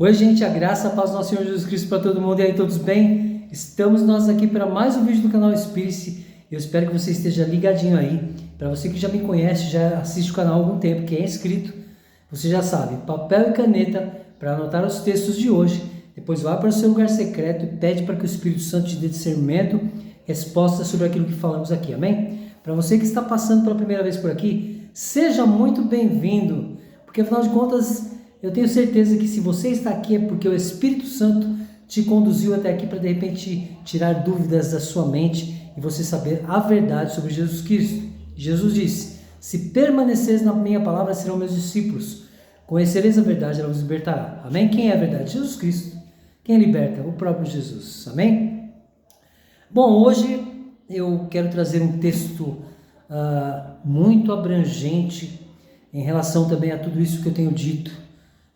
Oi, gente, a graça, a paz do nosso Senhor Jesus Cristo para todo mundo. E aí, todos bem? Estamos nós aqui para mais um vídeo do canal Espírito. Eu espero que você esteja ligadinho aí. Para você que já me conhece, já assiste o canal há algum tempo, que é inscrito, você já sabe, papel e caneta para anotar os textos de hoje. Depois vai para o seu lugar secreto e pede para que o Espírito Santo te dê discernimento, respostas sobre aquilo que falamos aqui, amém? Para você que está passando pela primeira vez por aqui, seja muito bem-vindo, porque afinal de contas, eu tenho certeza que se você está aqui é porque o Espírito Santo te conduziu até aqui para de repente tirar dúvidas da sua mente e você saber a verdade sobre Jesus Cristo. Jesus disse: se permaneceres na minha palavra, serão meus discípulos. Conhecereis a verdade, ela vos libertará. Amém? Quem é a verdade? Jesus Cristo. Quem liberta? O próprio Jesus. Amém? Bom, hoje eu quero trazer um texto muito abrangente em relação também a tudo isso que eu tenho dito,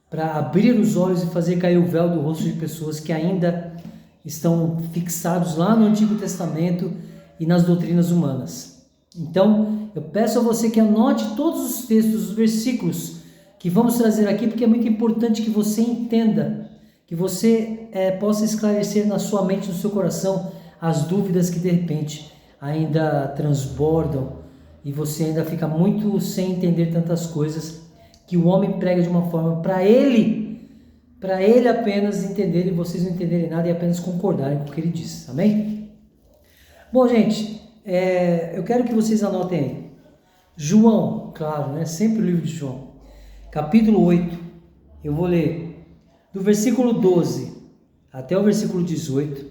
para abrir os olhos e fazer cair o véu do rosto de pessoas que ainda estão fixados lá no Antigo Testamento e nas doutrinas humanas. Então, eu peço a você que anote todos os textos, os versículos que vamos trazer aqui, porque é muito importante que você entenda, que você possa esclarecer na sua mente, no seu coração, as dúvidas que de repente ainda transbordam e você ainda fica muito sem entender tantas coisas que o homem prega de uma forma para ele apenas entender e vocês não entenderem nada e apenas concordarem com o que ele diz, amém? Bom, gente, eu quero que vocês anotem aí, João, claro, né? Sempre o livro de João, capítulo 8, eu vou ler do versículo 12 até o versículo 18,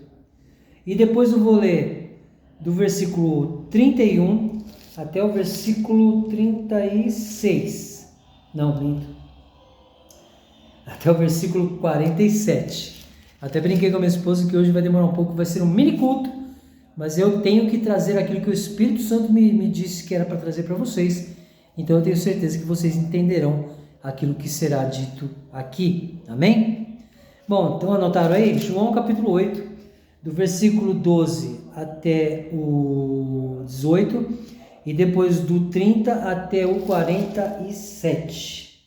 e depois eu vou ler do versículo 31 até o versículo 36, não, minto. Até o versículo 47. Até brinquei com a minha esposa que hoje vai demorar um pouco, vai ser um mini culto, mas eu tenho que trazer aquilo que o Espírito Santo me disse que era para trazer para vocês. Então eu tenho certeza que vocês entenderão aquilo que será dito aqui. Amém? Bom, então anotaram aí? João capítulo 8, do versículo 12 até o 18. E depois do 30 até o 47.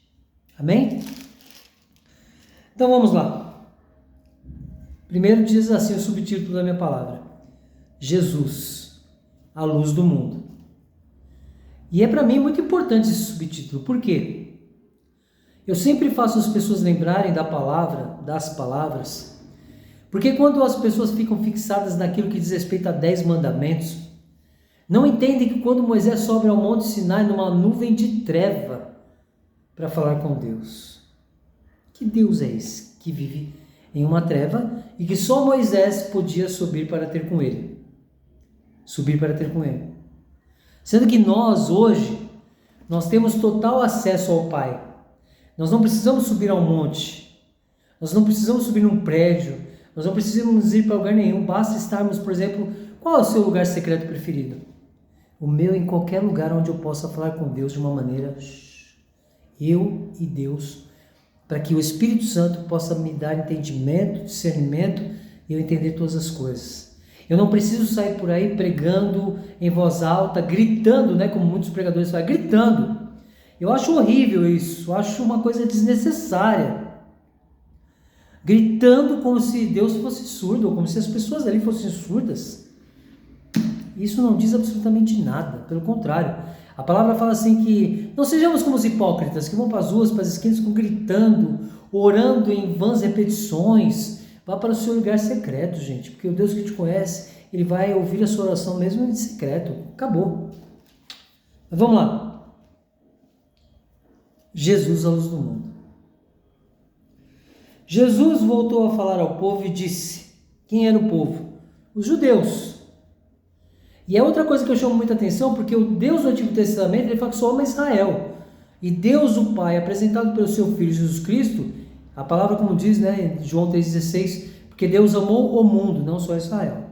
Amém? Então vamos lá. Primeiro diz assim o subtítulo da minha palavra: Jesus, a luz do mundo. E é para mim muito importante esse subtítulo. Por quê? Eu sempre faço as pessoas lembrarem da palavra, das palavras, porque quando as pessoas ficam fixadas naquilo que diz respeito a 10 mandamentos, não entendem que quando Moisés sobe ao Monte Sinai numa nuvem de treva para falar com Deus, que Deus é esse que vive em uma treva e que só Moisés podia subir para ter com ele? Sendo que nós hoje, nós temos total acesso ao Pai. Nós não precisamos subir ao monte, nós não precisamos subir num prédio, nós não precisamos ir para lugar nenhum, basta estarmos, por exemplo, qual é o seu lugar secreto preferido? O meu, em qualquer lugar onde eu possa falar com Deus de uma maneira, eu e Deus, para que o Espírito Santo possa me dar entendimento, discernimento e eu entender todas as coisas. Eu não preciso sair por aí pregando em voz alta, gritando, né, como muitos pregadores fazem, gritando. Eu acho horrível isso, eu acho uma coisa desnecessária. Gritando como se Deus fosse surdo, ou como se as pessoas ali fossem surdas. Isso não diz absolutamente nada, pelo contrário. A palavra fala assim que não sejamos como os hipócritas que vão para as ruas, para as esquinas, ficam gritando, orando em vãs repetições. Vá para o seu lugar secreto, gente, porque o Deus que te conhece, Ele vai ouvir a sua oração mesmo em secreto. Acabou. Mas vamos lá. Jesus, a luz do mundo. Jesus voltou a falar ao povo e disse: quem era o povo? Os judeus. E é outra coisa que eu chamo muita atenção, porque o Deus do Antigo Testamento, ele fala que só ama Israel. E Deus, o Pai, apresentado pelo seu Filho Jesus Cristo, a palavra como diz, né, João 3,16, porque Deus amou o mundo, não só Israel.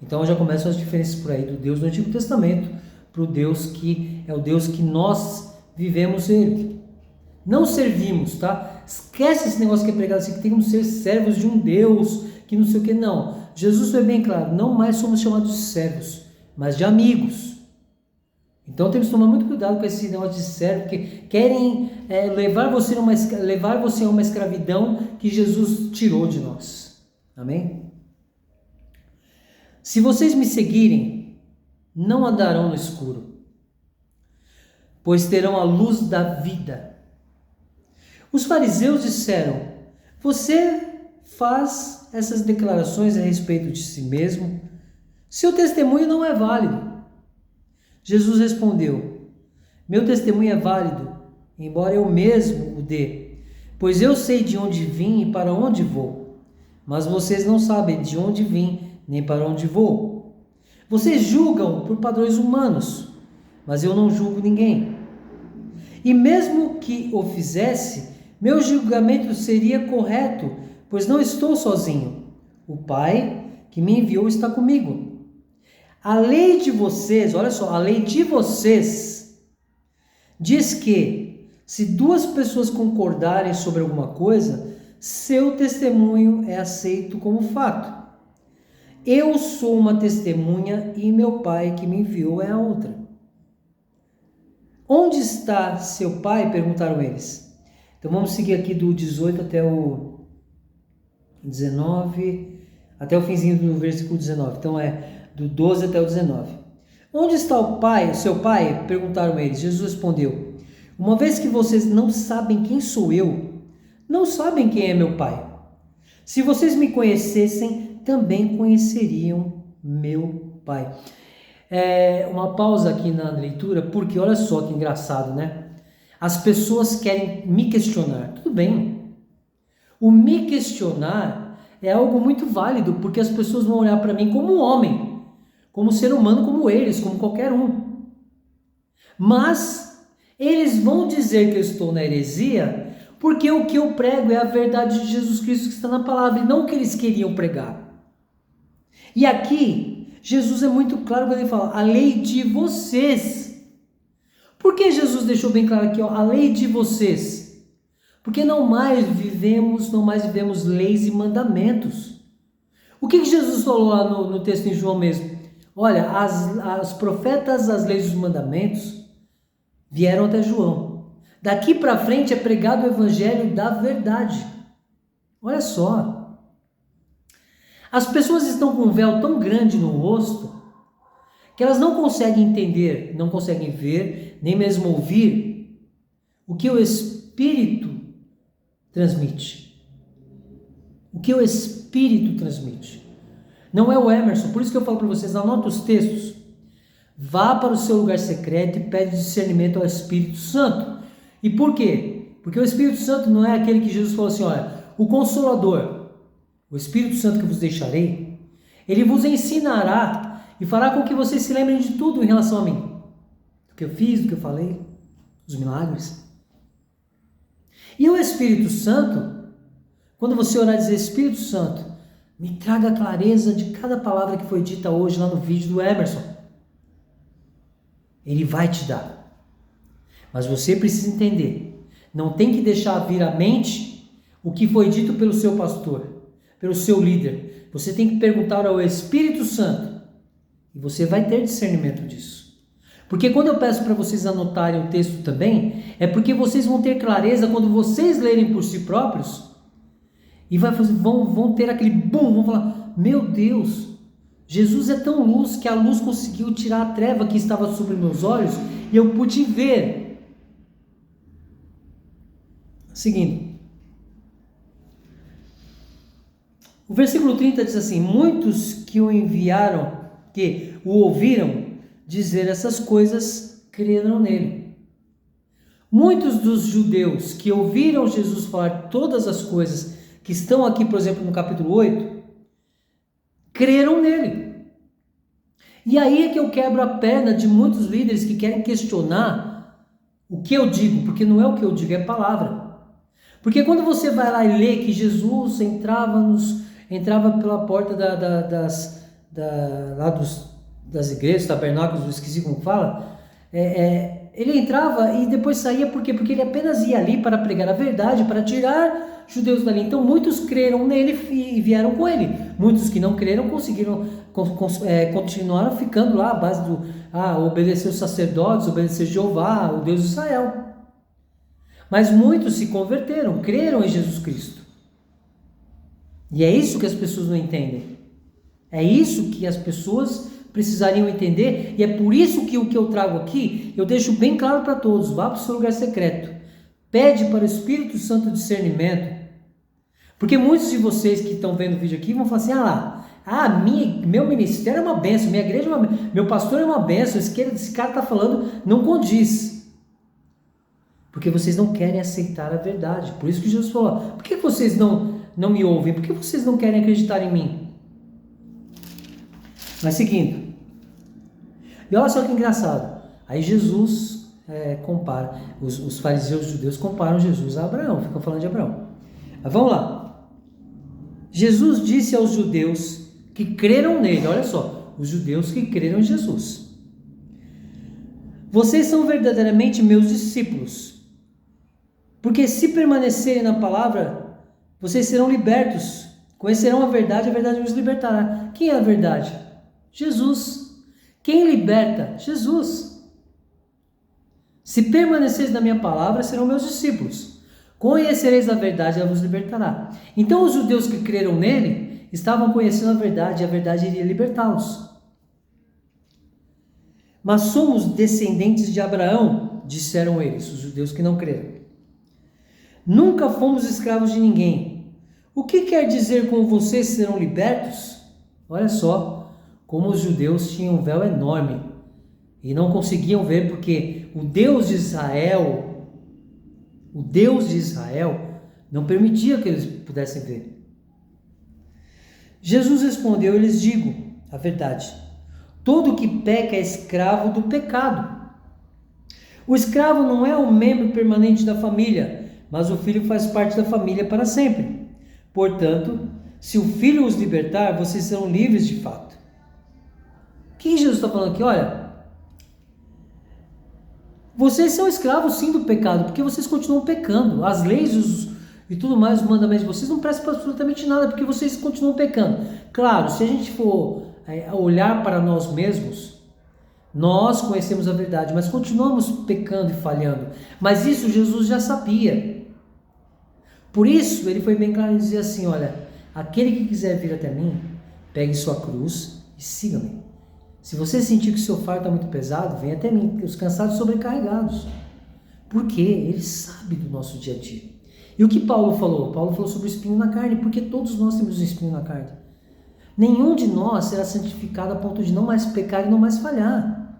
Então já começam as diferenças por aí, do Deus do Antigo Testamento, para o Deus que é o Deus que nós vivemos Ele. Não servimos, tá? Esquece esse negócio que é pregado assim, que temos que ser servos de um Deus, que não sei o que, não. Jesus foi bem claro, não mais somos chamados de servos, mas de amigos. Então temos que tomar muito cuidado com esse negócio de servo, porque querem levar você a uma escravidão que Jesus tirou de nós. Amém? Se vocês me seguirem, não andarão no escuro, pois terão a luz da vida. Os fariseus disseram: você faz essas declarações a respeito de si mesmo, seu testemunho não é válido. Jesus respondeu: meu testemunho é válido, embora eu mesmo o dê, pois eu sei de onde vim e para onde vou, mas vocês não sabem de onde vim nem para onde vou. Vocês julgam por padrões humanos, mas eu não julgo ninguém. E mesmo que o fizesse, meu julgamento seria correto, pois não estou sozinho. O Pai que me enviou está comigo. A lei de vocês, olha só, a lei de vocês diz que se duas pessoas concordarem sobre alguma coisa, seu testemunho é aceito como fato. Eu sou uma testemunha e meu Pai que me enviou é a outra. Onde está seu pai? Perguntaram eles. Então vamos seguir aqui do 18 até o 19, até o finzinho do versículo 19. Então do 12 até o 19. Onde está o pai, seu pai? Perguntaram eles. Jesus respondeu: uma vez que vocês não sabem quem sou eu, não sabem quem é meu pai. Se vocês me conhecessem, também conheceriam meu pai. Uma pausa aqui na leitura, porque olha só que engraçado, né? As pessoas querem me questionar. Tudo bem. O me questionar é algo muito válido, porque as pessoas vão olhar para mim como um homem, como ser humano, como eles, como qualquer um. Mas eles vão dizer que eu estou na heresia, porque o que eu prego é a verdade de Jesus Cristo que está na palavra, e não o que eles queriam pregar. E aqui, Jesus é muito claro quando ele fala, a lei de vocês. Por que Jesus deixou bem claro aqui, a lei de vocês? Porque não mais vivemos leis e mandamentos. O que Jesus falou lá no texto em João mesmo? Olha, as profetas, as leis e os mandamentos vieram até João. Daqui para frente é pregado o evangelho da verdade. Olha só. As pessoas estão com um véu tão grande no rosto que elas não conseguem entender, não conseguem ver, nem mesmo ouvir o que o Espírito transmite. O que o Espírito transmite. Não é o Emerson, por isso que eu falo para vocês, anota os textos. Vá para o seu lugar secreto e pede discernimento ao Espírito Santo. E por quê? Porque o Espírito Santo não é aquele que Jesus falou assim, olha, o Consolador, o Espírito Santo que vos deixarei, ele vos ensinará e fará com que vocês se lembrem de tudo em relação a mim. Do que eu fiz, do que eu falei, dos milagres. E o Espírito Santo, quando você orar e dizer, Espírito Santo, me traga a clareza de cada palavra que foi dita hoje lá no vídeo do Emerson. Ele vai te dar. Mas você precisa entender. Não tem que deixar vir à mente o que foi dito pelo seu pastor, pelo seu líder. Você tem que perguntar ao Espírito Santo. E você vai ter discernimento disso. Porque quando eu peço para vocês anotarem o texto também, é porque vocês vão ter clareza quando vocês lerem por si próprios. E vão ter aquele boom, vão falar, meu Deus, Jesus é tão luz que a luz conseguiu tirar a treva que estava sobre meus olhos e eu pude ver. Seguindo. O versículo 30 diz assim, muitos que o enviaram, que o ouviram dizer essas coisas, creram nele. Muitos dos judeus que ouviram Jesus falar todas as coisas que estão aqui, por exemplo, no capítulo 8, creram nele. E aí é que eu quebro a perna de muitos líderes que querem questionar o que eu digo, porque não é o que eu digo, é a palavra. Porque quando você vai lá e lê que Jesus entrava pela porta das igrejas, tabernáculos, eu esqueci como fala, ele entrava e depois saía, por quê? Porque ele apenas ia ali para pregar a verdade, para tirar judeus dali. Então muitos creram nele e vieram com ele. Muitos que não creram continuaram ficando lá à base do obedecer os sacerdotes, obedecer Jeová, o Deus de Israel. Mas muitos se converteram, creram em Jesus Cristo. E é isso que as pessoas não entendem. É isso que as pessoas precisariam entender, e é por isso que o que eu trago aqui, eu deixo bem claro para todos: vá para o seu lugar secreto, pede para o Espírito Santo discernimento, porque muitos de vocês que estão vendo o vídeo aqui vão falar assim: meu ministério é uma bênção, minha igreja é uma bênção, meu pastor é uma bênção, esse cara está falando, não condiz, porque vocês não querem aceitar a verdade. Por isso que Jesus falou: por que vocês não me ouvem? Por que vocês não querem acreditar em mim? Mas seguindo, e olha só que engraçado, aí Jesus compara, os fariseus judeus comparam Jesus a Abraão, ficam falando de Abraão. Mas vamos lá. Jesus disse aos judeus que creram nele, olha só, os judeus que creram em Jesus: vocês são verdadeiramente meus discípulos, porque se permanecerem na palavra, vocês serão libertos, conhecerão a verdade vos libertará. Quem é a verdade? Jesus. Quem liberta? Jesus. Se permaneceis na minha palavra, serão meus discípulos. Conhecereis a verdade, ela vos libertará. Então os judeus que creram nele estavam conhecendo a verdade, e a verdade iria libertá-los. Mas somos descendentes de Abraão, disseram eles, os judeus que não creram. Nunca fomos escravos de ninguém. O que quer dizer com vocês serão libertos? Olha só como os judeus tinham um véu enorme e não conseguiam ver, porque o Deus de Israel não permitia que eles pudessem ver. Jesus respondeu: eu lhes digo a verdade, todo que peca é escravo do pecado. O escravo não é um membro permanente da família, mas o filho faz parte da família para sempre. Portanto, se o filho os libertar, vocês serão livres de fato. O que Jesus está falando aqui? Olha, vocês são escravos sim do pecado, porque vocês continuam pecando. As leis e tudo mais, os mandamentos de vocês não prestam para absolutamente nada, porque vocês continuam pecando. Claro, se a gente for olhar para nós mesmos, nós conhecemos a verdade, mas continuamos pecando e falhando. Mas isso Jesus já sabia. Por isso, ele foi bem claro em dizer assim: olha, aquele que quiser vir até mim, pegue sua cruz e siga-me. Se você sentir que o seu fardo está muito pesado, vem até mim, os cansados e sobrecarregados. Por quê? Ele sabe do nosso dia a dia. E o que Paulo falou? Paulo falou sobre o espinho na carne, porque todos nós temos um espinho na carne. Nenhum de nós será santificado a ponto de não mais pecar e não mais falhar.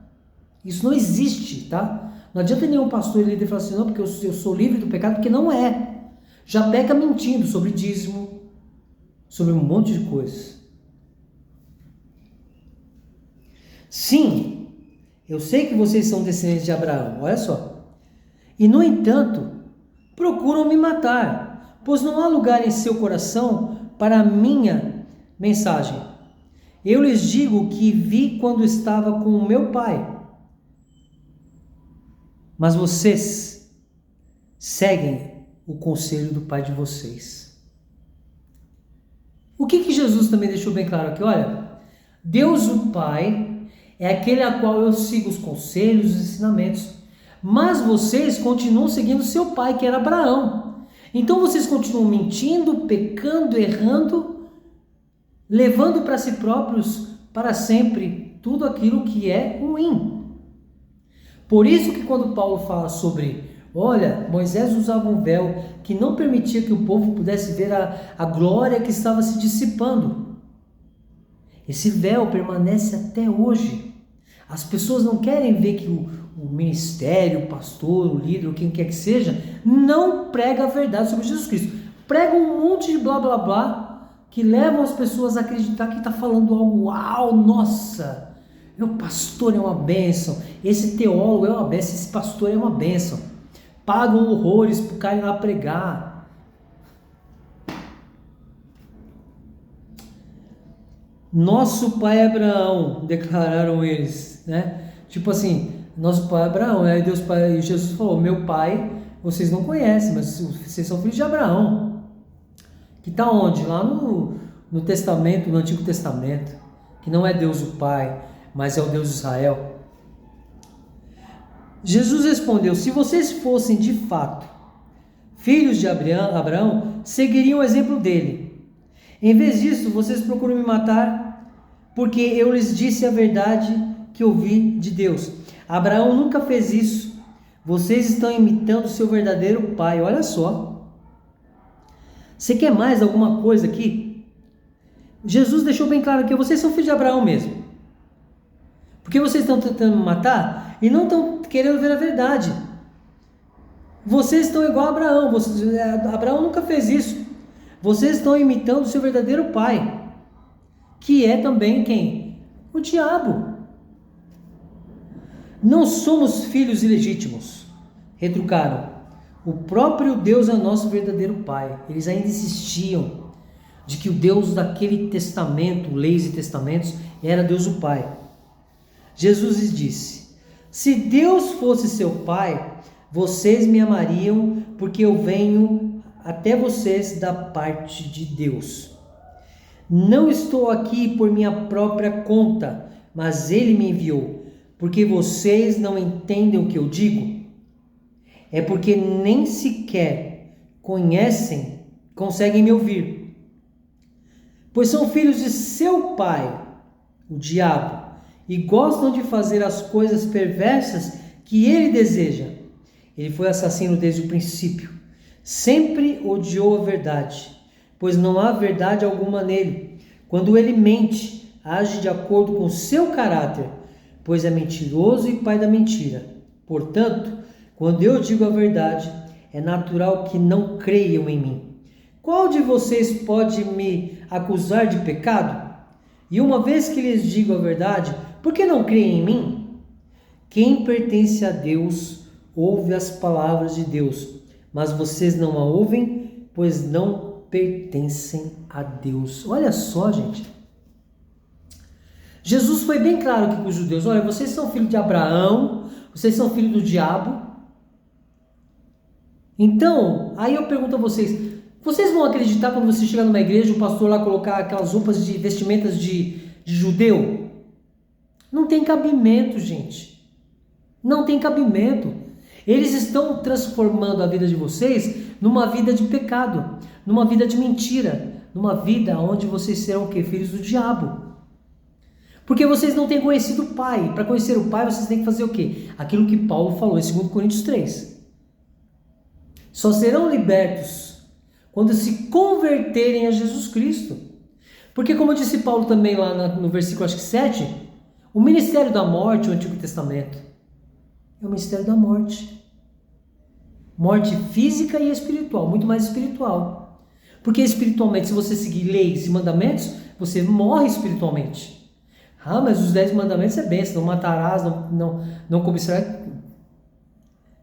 Isso não existe, tá? Não adianta nenhum pastor e líder falar assim: não, porque eu sou livre do pecado, porque não é. Já peca mentindo sobre dízimo, sobre um monte de coisas. Sim, eu sei que vocês são descendentes de Abraão, olha só. E no entanto, procuram me matar, pois não há lugar em seu coração para a minha mensagem. Eu lhes digo que vi quando estava com o meu pai. Mas vocês seguem o conselho do pai de vocês. O que Jesus também deixou bem claro aqui? Olha, Deus o Pai é aquele a qual eu sigo os conselhos, os ensinamentos, mas vocês continuam seguindo seu pai, que era Abraão. Então vocês continuam mentindo, pecando, errando, levando para si próprios para sempre tudo aquilo que é ruim. Por isso que quando Paulo fala sobre, olha, Moisés usava um véu que não permitia que o povo pudesse ver a glória que estava se dissipando. Esse véu permanece até hoje. As pessoas não querem ver que o ministério, o pastor, o líder, ou quem quer que seja, não prega a verdade sobre Jesus Cristo. Prega um monte de blá blá blá que levam as pessoas a acreditar que está falando algo, uau, nossa, meu pastor é uma bênção, esse teólogo é uma bênção, esse pastor é uma bênção. Pagam horrores para o cara ir lá pregar. Nosso pai Abraão, declararam eles, né? Tipo assim, nosso pai Abraão, né? Deus Pai, Jesus falou: meu pai, vocês não conhecem, mas vocês são filhos de Abraão. que está onde? Lá no Testamento, no Antigo Testamento, que não é Deus o Pai, mas é o Deus de Israel. Jesus respondeu: se vocês fossem de fato filhos de Abraão, seguiriam o exemplo dele. Em vez disso, vocês procuram me matar, porque eu lhes disse a verdade que ouvi de Deus. Abraão nunca fez isso. Vocês estão imitando seu verdadeiro pai. Olha só. Você quer mais alguma coisa aqui? Jesus deixou bem claro que vocês são filhos de Abraão mesmo. Porque vocês estão tentando me matar e não estão querendo ver a verdade. Vocês estão igual a Abraão. Abraão nunca fez isso. Vocês estão imitando o seu verdadeiro pai, que é também quem? O diabo. Não somos filhos ilegítimos, retrucaram. O próprio Deus é nosso verdadeiro pai. Eles ainda insistiam de que o Deus daquele testamento, leis e testamentos, era Deus o Pai. Jesus lhes disse: se Deus fosse seu pai, vocês me amariam, porque eu venho até vocês da parte de Deus. Não estou aqui por minha própria conta, mas Ele me enviou. Porque vocês não entendem o que eu digo? É porque nem sequer conseguem me ouvir. Pois são filhos de seu pai, o diabo, e gostam de fazer as coisas perversas que ele deseja. Ele foi assassino desde o princípio. Sempre odiou a verdade, pois não há verdade alguma nele. Quando ele mente, age de acordo com seu caráter, pois é mentiroso e pai da mentira. Portanto, quando eu digo a verdade, é natural que não creiam em mim. Qual de vocês pode me acusar de pecado? E uma vez que lhes digo a verdade, por que não creem em mim? Quem pertence a Deus ouve as palavras de Deus, mas vocês não a ouvem, pois não pertencem a Deus. Olha só, gente. Jesus foi bem claro aqui com os judeus: olha, vocês são filhos de Abraão, vocês são filhos do diabo. Então, aí eu pergunto a vocês: vocês vão acreditar quando você chegar numa igreja, o pastor lá colocar aquelas roupas de vestimentas de judeu? Não tem cabimento, gente. Não tem cabimento. Eles estão transformando a vida de vocês numa vida de pecado, numa vida de mentira, numa vida onde vocês serão o quê? Filhos do diabo. Porque vocês não têm conhecido o Pai. Para conhecer o Pai, vocês têm que fazer o quê? Aquilo que Paulo falou em 2 Coríntios 3. Só serão libertos quando se converterem a Jesus Cristo. Porque, como disse Paulo também lá no versículo, acho que 7, o ministério da morte, o Antigo Testamento, é o ministério da morte. Morte física e espiritual, muito mais espiritual. Porque espiritualmente, se você seguir leis e mandamentos, você morre espiritualmente. Ah, mas os 10 mandamentos é bênção: não matarás, não cobiçarás.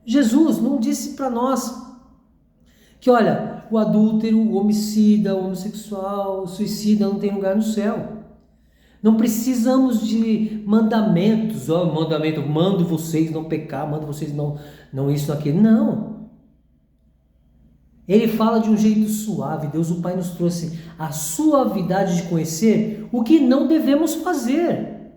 Jesus não disse para nós que, olha, o adúltero, o homicida, o homossexual, o suicida não tem lugar no céu. Não precisamos de mandamentos. Mandamento, mando vocês não pecar, mando vocês não isso, aquilo. Não. Ele fala de um jeito suave. Deus o Pai nos trouxe a suavidade de conhecer o que não devemos fazer.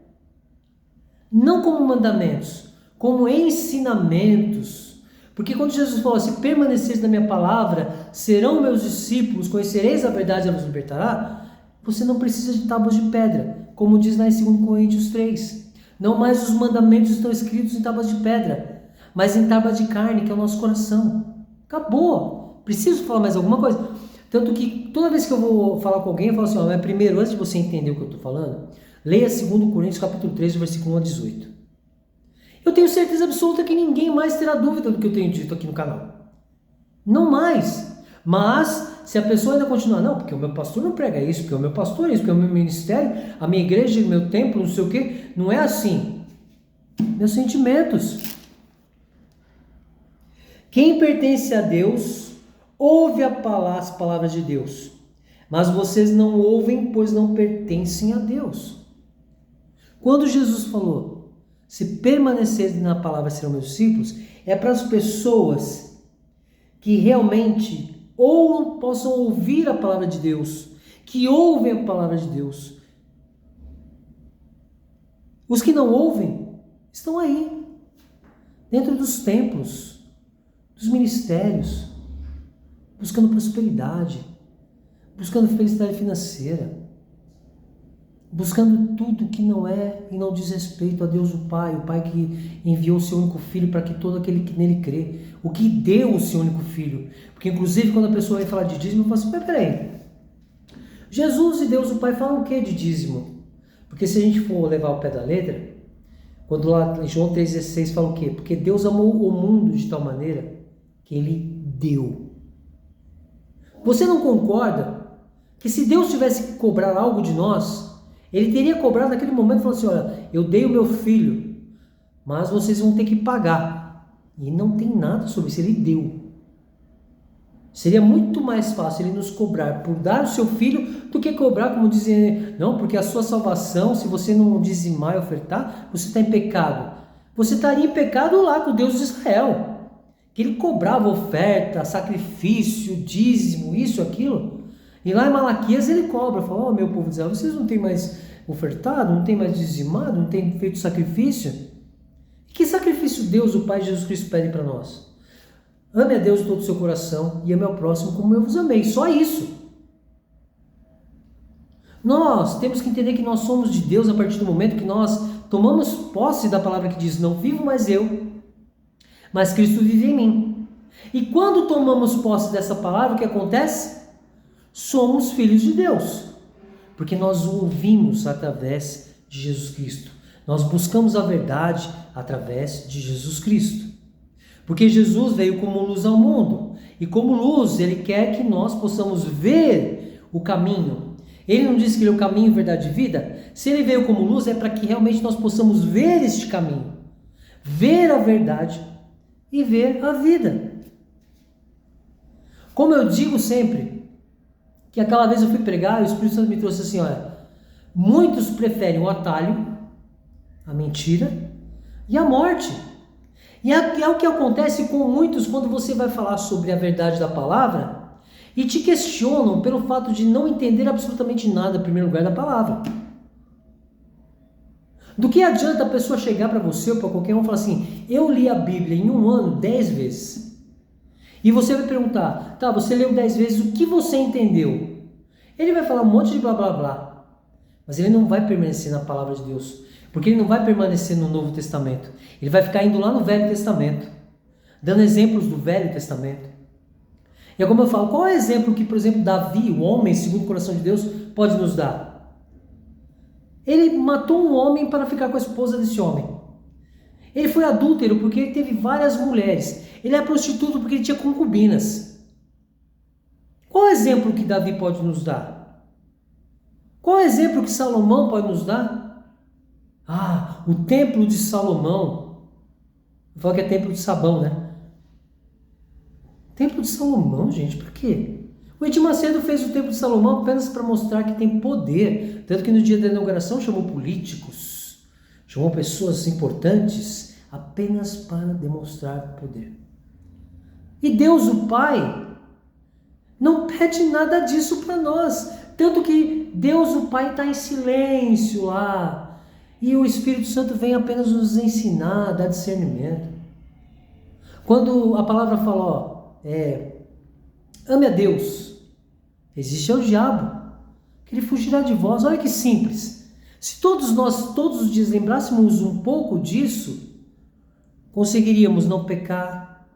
Não como mandamentos, como ensinamentos. Porque quando Jesus falou: se permaneceres na minha palavra, serão meus discípulos, conhecereis a verdade e ela vos libertará, você não precisa de tábuas de pedra, como diz lá em 2 Coríntios 3. Não mais os mandamentos estão escritos em tábuas de pedra, mas em tábuas de carne, que é o nosso coração. Acabou. Preciso falar mais alguma coisa? Tanto que toda vez que eu vou falar com alguém, eu falo assim: mas primeiro, antes de você entender o que eu estou falando, leia 2 Coríntios capítulo 3, versículo 1 a 18. Eu tenho certeza absoluta que ninguém mais terá dúvida do que eu tenho dito aqui no canal. Não mais. Mas, se a pessoa ainda continuar: não, porque o meu pastor não prega isso, porque o meu pastor é isso, porque o meu ministério, a minha igreja, o meu templo, não sei o quê, não é assim. Meus sentimentos. Quem pertence a Deus ouve as palavras de Deus, mas vocês não ouvem, pois não pertencem a Deus. Quando Jesus falou: se permanecerem na palavra serão meus discípulos, é para as pessoas que realmente ou possam ouvir a palavra de Deus, que ouvem a palavra de Deus. Os que não ouvem estão aí, dentro dos templos, dos ministérios, buscando prosperidade, buscando felicidade financeira, buscando tudo que não é e não diz respeito a Deus o Pai que enviou o seu único Filho para que todo aquele que nele crê, o que deu o seu único Filho. Porque inclusive quando a pessoa vem falar de dízimo, eu falo assim, mas peraí, Jesus e Deus o Pai falam o que de dízimo? Porque se a gente for levar o pé da letra, quando lá em João 3,16 fala o quê? Porque Deus amou o mundo de tal maneira que Ele deu. Você não concorda que se Deus tivesse que cobrar algo de nós, Ele teria cobrado naquele momento e falado assim, olha, eu dei o meu filho, mas vocês vão ter que pagar. E não tem nada sobre isso, Ele deu. Seria muito mais fácil Ele nos cobrar por dar o seu filho do que cobrar, como dizem, não, porque a sua salvação, se você não dizimar e ofertar, você está em pecado. Você estaria em pecado lá com o Deus de Israel, que Ele cobrava oferta, sacrifício, dízimo, isso, aquilo. E lá em Malaquias Ele cobra, fala, ó, meu povo de Israel, vocês não têm mais ofertado, não têm mais dizimado, não têm feito sacrifício? E que sacrifício Deus, o Pai de Jesus Cristo, pede para nós? Ame a Deus de todo o seu coração e ame ao próximo como eu vos amei. Só isso. Nós temos que entender que nós somos de Deus a partir do momento que nós tomamos posse da palavra que diz, não vivo mais eu, mas Cristo vive em mim. E quando tomamos posse dessa palavra, o que acontece? Somos filhos de Deus. Porque nós o ouvimos através de Jesus Cristo. Nós buscamos a verdade através de Jesus Cristo. Porque Jesus veio como luz ao mundo. E como luz, Ele quer que nós possamos ver o caminho. Ele não disse que Ele é o caminho, verdade e vida? Se Ele veio como luz, é para que realmente nós possamos ver este caminho. Ver a verdade e ver a vida. Como eu digo sempre, que aquela vez eu fui pregar e o Espírito Santo me trouxe assim, olha, muitos preferem o atalho, a mentira e a morte. E é o que acontece com muitos quando você vai falar sobre a verdade da palavra e te questionam pelo fato de não entender absolutamente nada, em primeiro lugar, da palavra. Do que adianta a pessoa chegar para você ou para qualquer um e falar assim, eu li a Bíblia em um ano 10 vezes. E você vai perguntar, tá, você leu 10 vezes, o que você entendeu? Ele vai falar um monte de blá blá blá, mas ele não vai permanecer na palavra de Deus. Porque ele não vai permanecer no Novo Testamento. Ele vai ficar indo lá no Velho Testamento, dando exemplos do Velho Testamento. E é como eu falo, qual é o exemplo que, por exemplo, Davi, o homem segundo o coração de Deus, pode nos dar? Ele matou um homem para ficar com a esposa desse homem. Ele foi adúltero porque ele teve várias mulheres. Ele é prostituto porque ele tinha concubinas. Qual é o exemplo que Davi pode nos dar? Qual é o exemplo que Salomão pode nos dar? Ah, o templo de Salomão. Eu falo que é templo de sabão, né? Templo de Salomão, gente, por quê? O Edir Macedo fez o templo de Salomão apenas para mostrar que tem poder. Tanto que no dia da inauguração chamou políticos, chamou pessoas importantes, apenas para demonstrar poder. E Deus, o Pai, não pede nada disso para nós. Tanto que Deus, o Pai, está em silêncio lá. E o Espírito Santo vem apenas nos ensinar, dar discernimento. Quando a palavra fala, ó, ame a Deus, resiste ao diabo, que ele fugirá de vós. Olha que simples. Se todos nós, todos os dias, lembrássemos um pouco disso, conseguiríamos não pecar,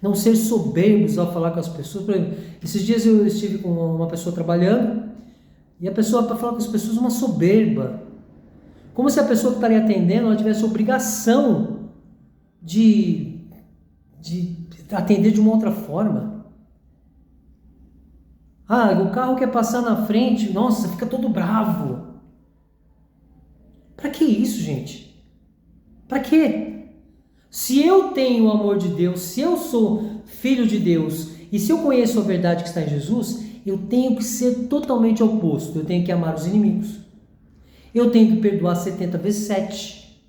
não ser soberbos ao falar com as pessoas. Por exemplo, esses dias eu estive com uma pessoa trabalhando, e a pessoa, para falar com as pessoas, uma soberba. Como se a pessoa que está ali atendendo, ela tivesse obrigação de atender de uma outra forma. Ah, o carro quer passar na frente, nossa, fica todo bravo. Para que isso, gente? Para quê? Se eu tenho o amor de Deus, se eu sou filho de Deus, e se eu conheço a verdade que está em Jesus, eu tenho que ser totalmente oposto. Eu tenho que amar os inimigos. Eu tenho que perdoar 70 vezes 7.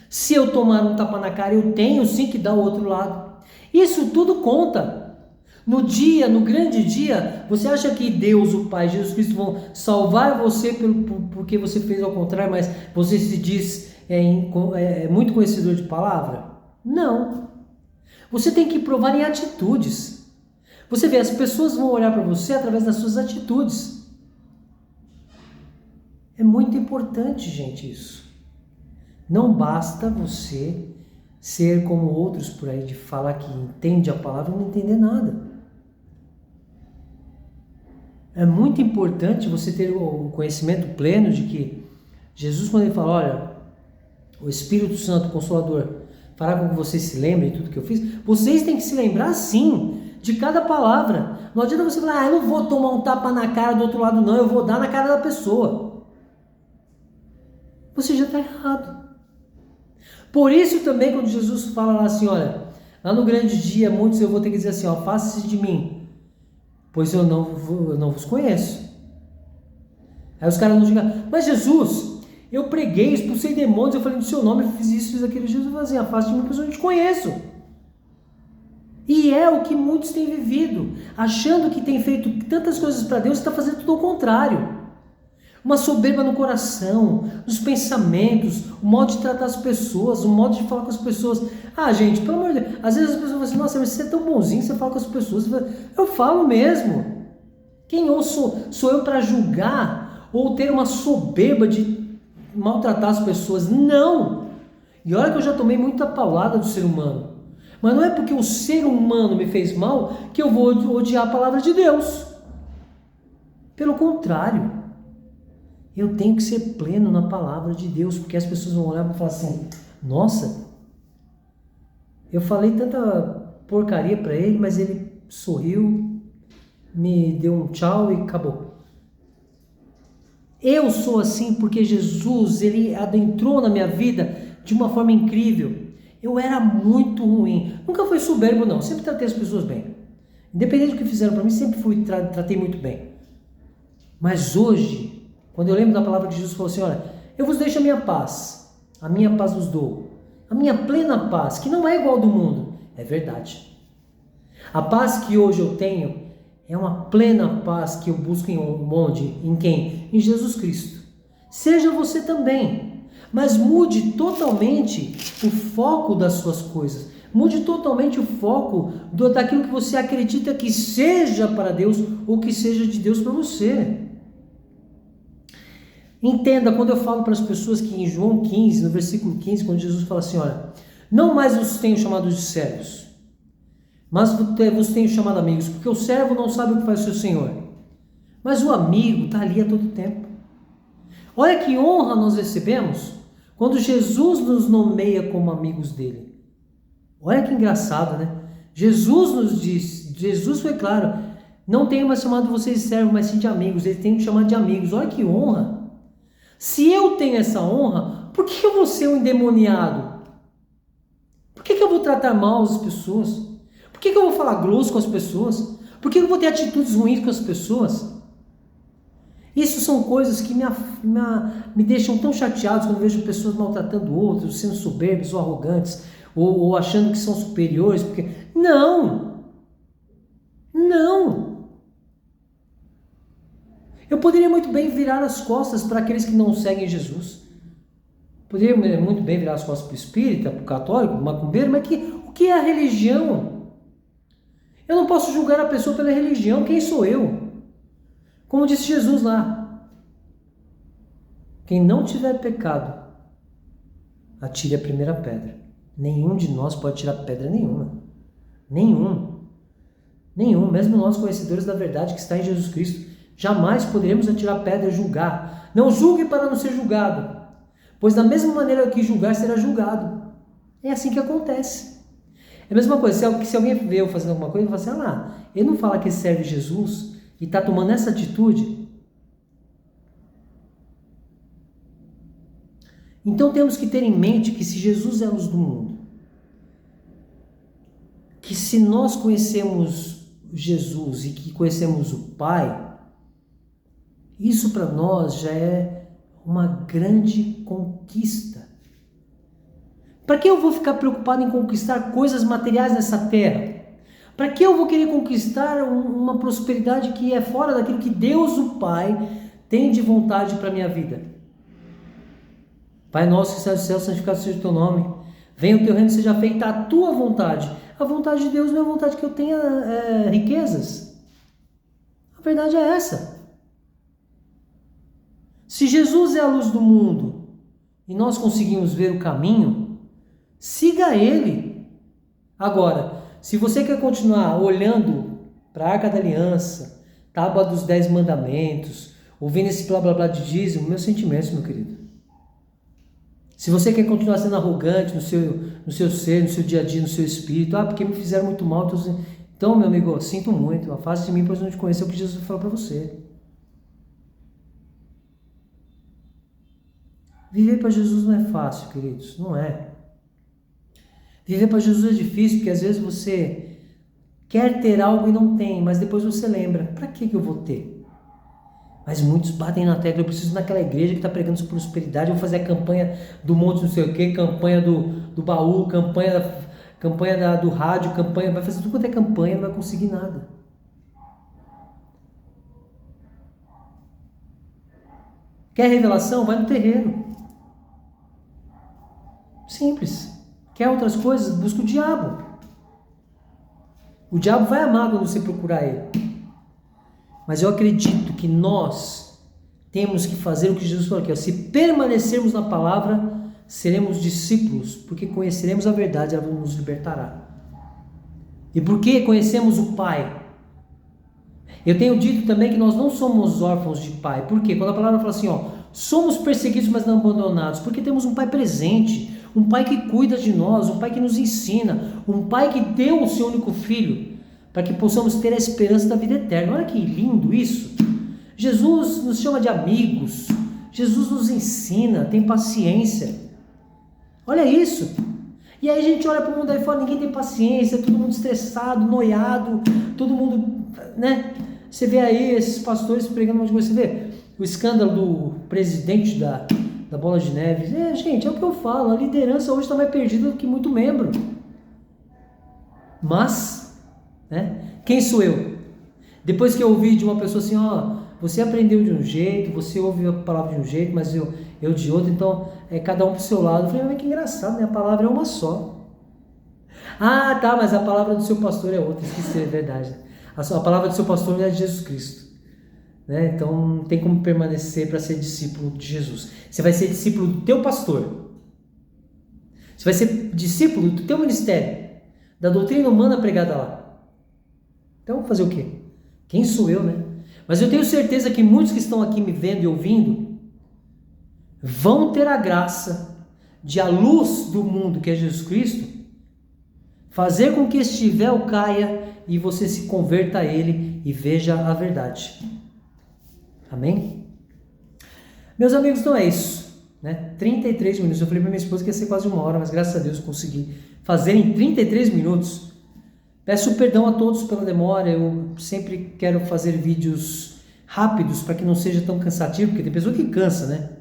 Se eu tomar um tapa na cara, eu tenho sim que dar o outro lado. Isso tudo conta. No dia, no grande dia, você acha que Deus, o Pai, Jesus Cristo vão salvar você porque você fez ao contrário, mas você se diz muito conhecedor de palavra? Não. Você tem que provar em atitudes. Você vê, as pessoas vão olhar para você através das suas atitudes. É muito importante, gente, isso. Não basta você ser como outros por aí, de falar que entende a palavra e não entender nada. É muito importante você ter o conhecimento pleno de que Jesus, quando ele fala, olha, o Espírito Santo, o Consolador, fará com que vocês se lembrem de tudo que eu fiz, vocês têm que se lembrar, sim, de cada palavra. Não adianta você falar, eu não vou tomar um tapa na cara do outro lado, não, eu vou dar na cara da pessoa. Você já está errado. Por isso também, quando Jesus fala lá assim, olha, lá no grande dia, muitos eu vou ter que dizer assim, ó, faça-se de mim, pois eu não vos conheço. Aí os caras não chegam, mas Jesus, eu preguei, expulsei demônios, eu falei no seu nome, eu fiz isso, fiz aquilo. Jesus vai assim, afaste de mim, pois eu não te conheço. E é o que muitos têm vivido, achando que tem feito tantas coisas para Deus, está fazendo tudo ao contrário. Uma soberba no coração, nos pensamentos, o modo de tratar as pessoas, o modo de falar com as pessoas. Ah, gente, pelo amor de Deus, às vezes as pessoas falam assim, nossa, mas você é tão bonzinho, você fala com as pessoas. Eu falo mesmo. Quem eu sou eu para julgar ou ter uma soberba de maltratar as pessoas? Não! E olha que eu já tomei muita paulada do ser humano. Mas não é porque o ser humano me fez mal que eu vou odiar a palavra de Deus. Pelo contrário. Eu tenho que ser pleno na palavra de Deus, porque as pessoas vão olhar e falar assim, nossa, eu falei tanta porcaria para ele, mas ele sorriu, me deu um tchau e acabou. Eu sou assim porque Jesus, ele adentrou na minha vida de uma forma incrível. Eu era muito ruim, nunca fui soberbo não, sempre tratei as pessoas bem. Independente do que fizeram para mim, sempre tratei muito bem. Mas hoje, quando eu lembro da palavra que Jesus falou assim, olha, eu vos deixo a minha paz vos dou, a minha plena paz, que não é igual ao do mundo, é verdade. A paz que hoje eu tenho é uma plena paz que eu busco em quem? Em Jesus Cristo. Seja você também, mas mude totalmente o foco das suas coisas, mude totalmente o foco daquilo que você acredita que seja para Deus ou que seja de Deus para você. Entenda, quando eu falo para as pessoas que em João 15, no versículo 15, quando Jesus fala assim, olha, não mais vos tenho chamado de servos, mas vos tenho chamado amigos, porque o servo não sabe o que faz o seu senhor, mas o amigo está ali a todo tempo. Olha que honra nós recebemos quando Jesus nos nomeia como amigos dele. Olha que engraçado, né? Jesus nos disse, Jesus foi claro, não tenho mais chamado vocês de servos, mas sim de amigos, ele tem que chamar de amigos. Olha que honra. Se eu tenho essa honra, por que eu vou ser um endemoniado? Por que eu vou tratar mal as pessoas? Por que eu vou falar grosso com as pessoas? Por que eu vou ter atitudes ruins com as pessoas? Isso são coisas que me deixam tão chateados quando vejo pessoas maltratando outros, sendo soberbos ou arrogantes, ou achando que são superiores. Porque não! Não! Eu poderia muito bem virar as costas para aqueles que não seguem Jesus. Poderia muito bem virar as costas para o espírita, para o católico, para o macumbeiro, mas o que é a religião? Eu não posso julgar a pessoa pela religião, quem sou eu? Como disse Jesus lá, quem não tiver pecado, atire a primeira pedra. Nenhum de nós pode tirar pedra nenhuma. Nenhum. Mesmo nós conhecedores da verdade que está em Jesus Cristo, jamais poderemos atirar pedra e julgar. Não julgue para não ser julgado, pois da mesma maneira que julgar, será julgado. É assim que acontece. É a mesma coisa, se alguém vê eu fazendo alguma coisa, ele fala assim, ele não fala que serve Jesus e está tomando essa atitude. Então temos que ter em mente que se Jesus é a luz do mundo, que se nós conhecemos Jesus e que conhecemos o Pai, isso para nós já é uma grande conquista. Para que eu vou ficar preocupado em conquistar coisas materiais nessa terra? Para que eu vou querer conquistar uma prosperidade que é fora daquilo que Deus, o Pai, tem de vontade para a minha vida? Pai nosso que está no céu, santificado seja o teu nome. Venha o teu reino, seja feita a tua vontade. A vontade de Deus não é a vontade que eu tenha riquezas. A verdade é essa. Se Jesus é a luz do mundo e nós conseguimos ver o caminho, siga Ele. Agora, se você quer continuar olhando para a Arca da Aliança, Tábua dos 10 Mandamentos, ouvindo esse blá blá blá de dízimo, meus sentimentos, meu querido. Se você quer continuar sendo arrogante no seu ser, no seu dia a dia, no seu espírito, porque me fizeram muito mal, então, meu amigo, sinto muito, afaste de mim, pois não te conhecer o que Jesus falou para você. Viver para Jesus não é fácil, queridos, não é. Viver para Jesus é difícil, porque às vezes você quer ter algo e não tem, mas depois você lembra, para que eu vou ter? Mas muitos batem na tecla, eu preciso ir naquela igreja que está pregando sobre prosperidade, eu vou fazer a campanha do monte não sei o que, campanha do baú, campanha do rádio, campanha, vai fazer tudo quanto é campanha, não vai conseguir nada. Quer revelação? Vai no terreiro. Simples. Quer outras coisas? Busca o diabo. O diabo vai amar quando você procurar ele. Mas eu acredito que nós temos que fazer o que Jesus falou aqui. Se permanecermos na palavra, seremos discípulos, porque conheceremos a verdade, ela nos libertará. E porque conhecemos o Pai. Eu tenho dito também que nós não somos órfãos de Pai. Por quê? Quando a palavra fala assim, somos perseguidos, mas não abandonados, porque temos um Pai presente, um Pai que cuida de nós, um Pai que nos ensina, um Pai que deu o seu único Filho, para que possamos ter a esperança da vida eterna. Olha que lindo isso. Jesus nos chama de amigos, Jesus nos ensina, tem paciência. Olha isso. E aí a gente olha para o mundo aí fora, ninguém tem paciência, todo mundo estressado, noiado, todo mundo, né? Você vê aí esses pastores pregando um monte de coisa, você vê o escândalo do presidente da Bola de Neve. Gente, é o que eu falo, a liderança hoje está mais perdida do que muito membro. Mas, quem sou eu? Depois que eu ouvi de uma pessoa assim, você aprendeu de um jeito, você ouve a palavra de um jeito, mas eu de outro, então é cada um pro seu lado. Eu falei, mas que engraçado, né? A palavra é uma só. Tá, mas a palavra do seu pastor é outra, esqueci, é verdade. A palavra do seu pastor é de Jesus Cristo. Então não tem como permanecer para ser discípulo de Jesus. Você vai ser discípulo do teu pastor. Você vai ser discípulo do teu ministério, da doutrina humana pregada lá. Então fazer o quê? Quem sou eu, né? Mas eu tenho certeza que muitos que estão aqui me vendo e ouvindo vão ter a graça de a luz do mundo, que é Jesus Cristo, fazer com que este véu caia e você se converta a ele e veja a verdade. Amém? Meus amigos, então é isso, 33 minutos. Eu falei para minha esposa que ia ser quase 1 hora, mas graças a Deus consegui fazer em 33 minutos. Peço perdão a todos pela demora, eu sempre quero fazer vídeos rápidos para que não seja tão cansativo, porque tem pessoa que cansa,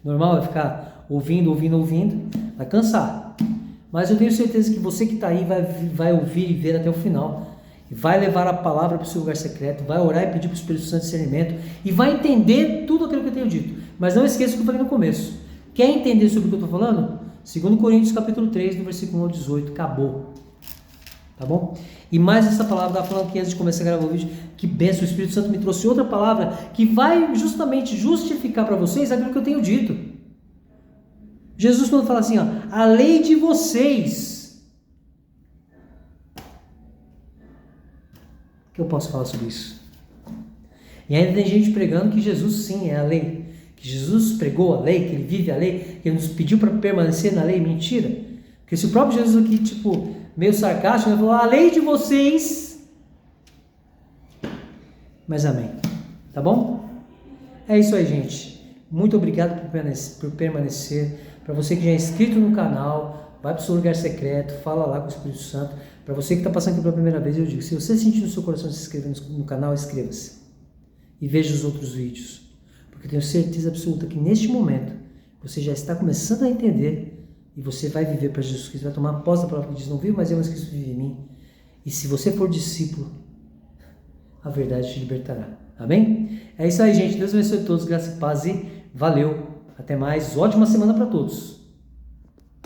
Normal é ficar ouvindo, vai cansar. Mas eu tenho certeza que você que está aí vai ouvir e ver até o final. E vai levar a palavra para o seu lugar secreto, vai orar e pedir para o Espírito Santo discernimento e vai entender tudo aquilo que eu tenho dito. Mas não esqueça o que eu falei no começo. Quer entender sobre o que eu estou falando? 2 Coríntios capítulo 3, no versículo 1 ao 18. Acabou. Tá bom? E mais essa palavra, estava falando que antes de começar a gravar o vídeo, que benção, o Espírito Santo me trouxe outra palavra que vai justamente justificar para vocês aquilo que eu tenho dito. Jesus quando fala assim, a lei de vocês. O que eu posso falar sobre isso? E ainda tem gente pregando que Jesus sim é a lei, que Jesus pregou a lei, que ele vive a lei, que ele nos pediu para permanecer na lei. Mentira. Porque se o próprio Jesus aqui, meio sarcástico, ele falou, a lei de vocês. Mas amém. Tá bom? É isso aí, gente. Muito obrigado por permanecer. Para você que já é inscrito no canal, vai para o seu lugar secreto, fala lá com o Espírito Santo. Para você que está passando aqui pela primeira vez, eu digo, se você sentir no seu coração se inscrever no canal, inscreva-se. E veja os outros vídeos. Porque eu tenho certeza absoluta que neste momento, você já está começando a entender. E você vai viver para Jesus Cristo, vai tomar posse da palavra que diz, não vivo, mas eu, mas Cristo vive em mim. E se você for discípulo, a verdade te libertará. Amém? É isso aí, gente. Deus abençoe a todos, graça e paz e valeu. Até mais. Ótima semana para todos.